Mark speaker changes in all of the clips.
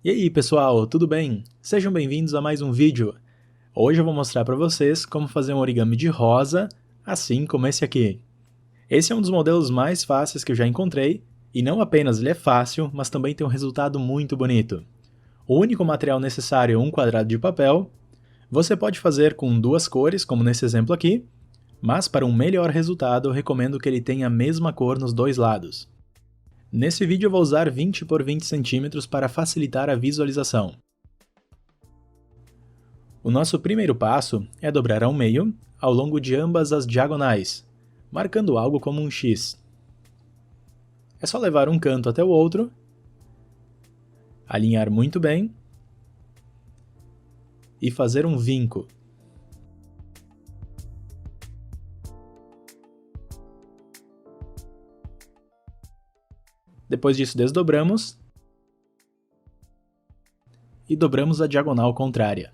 Speaker 1: E aí pessoal, tudo bem? Sejam bem-vindos a mais um vídeo. Hoje eu vou mostrar para vocês como fazer um origami de rosa, assim como esse aqui. Esse é um dos modelos mais fáceis que eu já encontrei, e não apenas ele é fácil, mas também tem um resultado muito bonito. O único material necessário é um quadrado de papel. Você pode fazer com duas cores, como nesse exemplo aqui, mas para um melhor resultado eu recomendo que ele tenha a mesma cor nos dois lados. Nesse vídeo eu vou usar 20 por 20 centímetros para facilitar a visualização. O nosso primeiro passo é dobrar ao meio, ao longo de ambas as diagonais, marcando algo como um X. É só levar um canto até o outro, alinhar muito bem e fazer um vinco. Depois disso desdobramos e dobramos a diagonal contrária.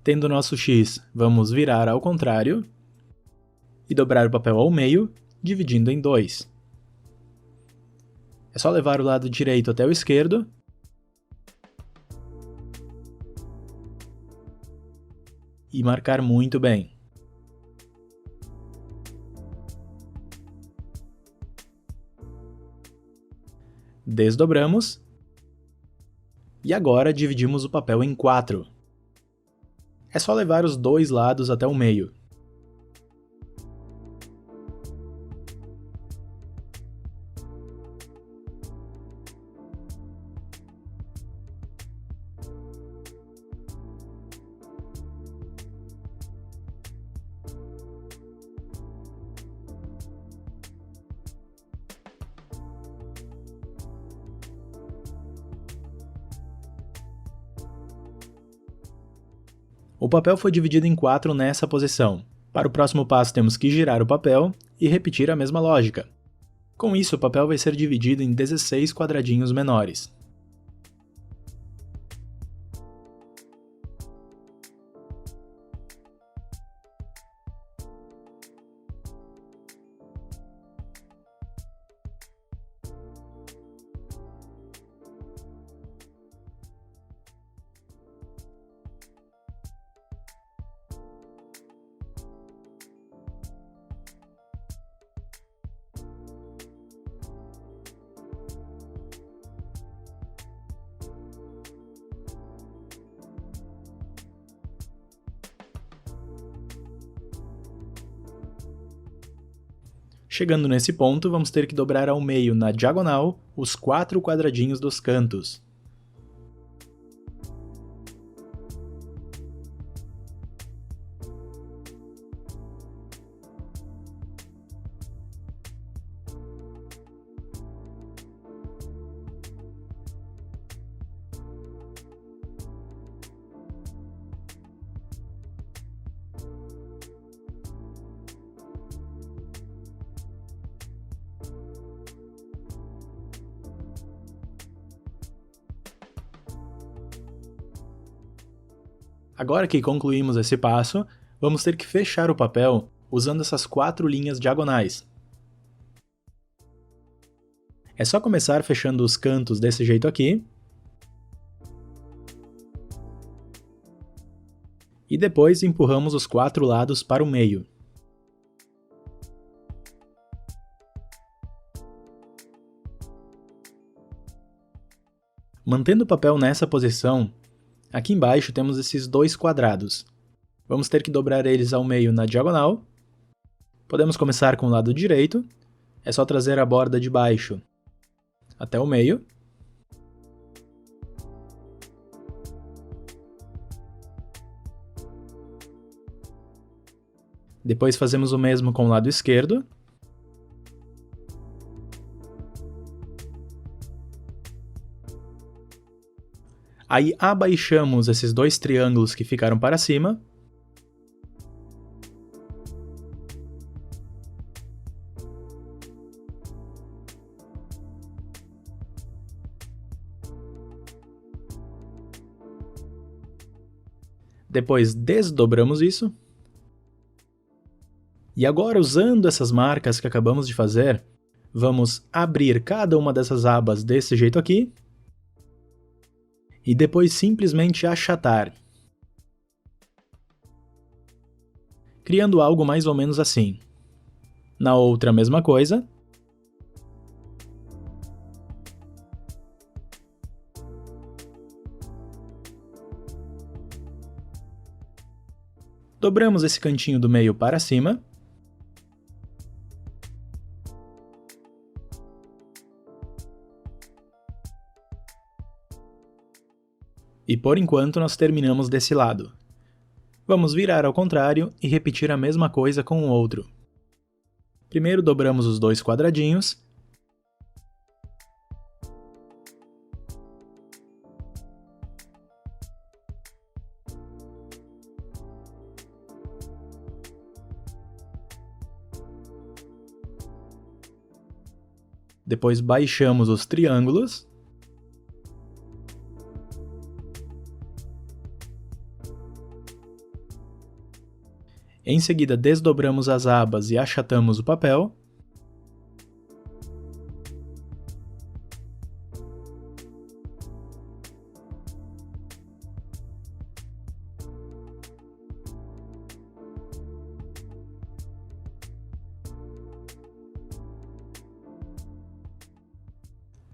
Speaker 1: Tendo nosso X, vamos virar ao contrário e dobrar o papel ao meio, dividindo em dois. É só levar o lado direito até o esquerdo e marcar muito bem. Desdobramos e agora dividimos o papel em 4. É só levar os dois lados até o meio. O papel foi dividido em 4 nessa posição. Para o próximo passo temos que girar o papel e repetir a mesma lógica. Com isso, o papel vai ser dividido em 16 quadradinhos menores. Chegando nesse ponto, vamos ter que dobrar ao meio na diagonal os 4 quadradinhos dos cantos. Agora que concluímos esse passo, vamos ter que fechar o papel usando essas 4 linhas diagonais. É só começar fechando os cantos desse jeito aqui, e depois empurramos os 4 lados para o meio. Mantendo o papel nessa posição, aqui embaixo temos esses dois quadrados. Vamos ter que dobrar eles ao meio na diagonal. Podemos começar com o lado direito. É só trazer a borda de baixo até o meio. Depois fazemos o mesmo com o lado esquerdo. Aí abaixamos esses dois triângulos que ficaram para cima. Depois desdobramos isso E agora, usando essas marcas que acabamos de fazer, vamos abrir cada uma dessas abas desse jeito aqui, e depois simplesmente achatar, criando algo mais ou menos assim. Na outra, a mesma coisa. Dobramos esse cantinho do meio para cima. E por enquanto nós terminamos desse lado. Vamos virar ao contrário e repetir a mesma coisa com o outro. Primeiro dobramos os dois quadradinhos. Depois baixamos os triângulos. Em seguida, desdobramos as abas e achatamos o papel.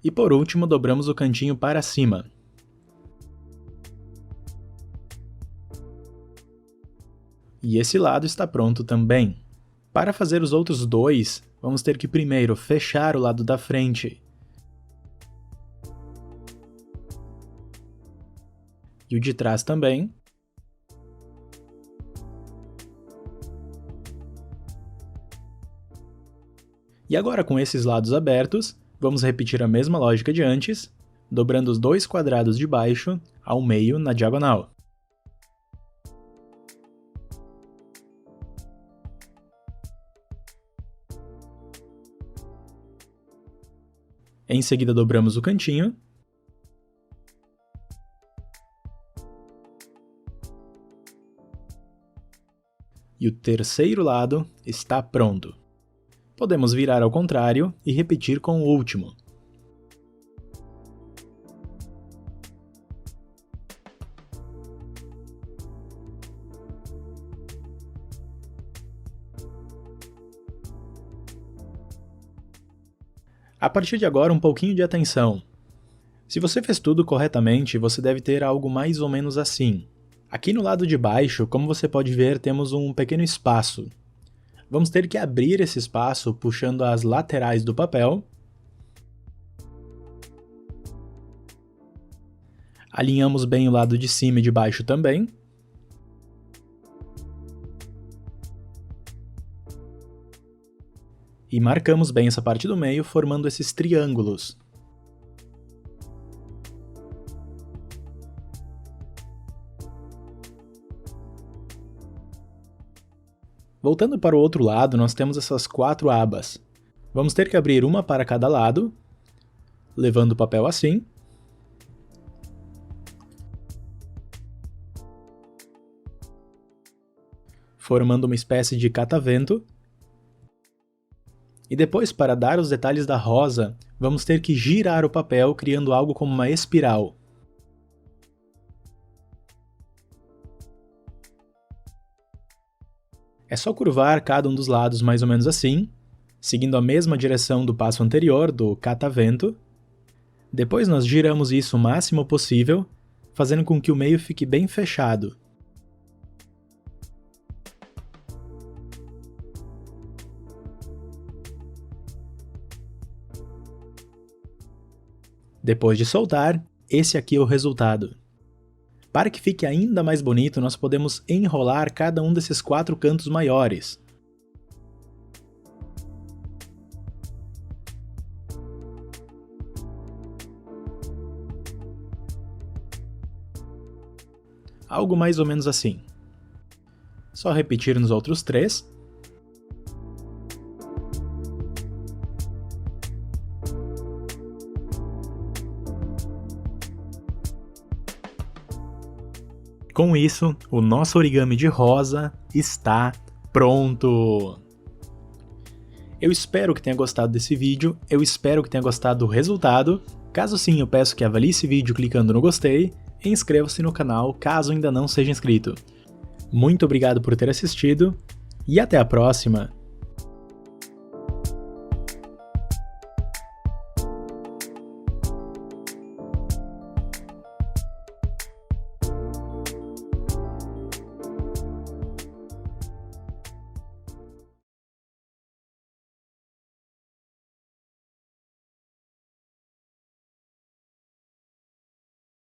Speaker 1: E por último, dobramos o cantinho para cima. E esse lado está pronto também. Para fazer os outros dois, vamos ter que primeiro fechar o lado da frente. E o de trás também. E agora, com esses lados abertos, vamos repetir a mesma lógica de antes, dobrando os dois quadrados de baixo ao meio na diagonal. Em seguida, dobramos o cantinho. E o terceiro lado está pronto. Podemos virar ao contrário e repetir com o último. A partir de agora, um pouquinho de atenção. Se você fez tudo corretamente, você deve ter algo mais ou menos assim. Aqui no lado de baixo, como você pode ver, temos um pequeno espaço. Vamos ter que abrir esse espaço puxando as laterais do papel. Alinhamos bem o lado de cima e de baixo também. E marcamos bem essa parte do meio, formando esses triângulos. Voltando para o outro lado, nós temos essas 4 abas. Vamos ter que abrir uma para cada lado, levando o papel assim. Formando uma espécie de catavento. E depois, para dar os detalhes da rosa, vamos ter que girar o papel, criando algo como uma espiral. É só curvar cada um dos lados mais ou menos assim, seguindo a mesma direção do passo anterior, do catavento. Depois nós giramos isso o máximo possível, fazendo com que o meio fique bem fechado. Depois de soltar, esse aqui é o resultado. Para que fique ainda mais bonito, nós podemos enrolar cada um desses 4 cantos maiores. Algo mais ou menos assim. Só repetir nos outros 3. Com isso, o nosso origami de rosa está pronto! Eu espero que tenha gostado desse vídeo, eu espero que tenha gostado do resultado. Caso sim, eu peço que avalie esse vídeo clicando no gostei e inscreva-se no canal caso ainda não seja inscrito. Muito obrigado por ter assistido e até a próxima!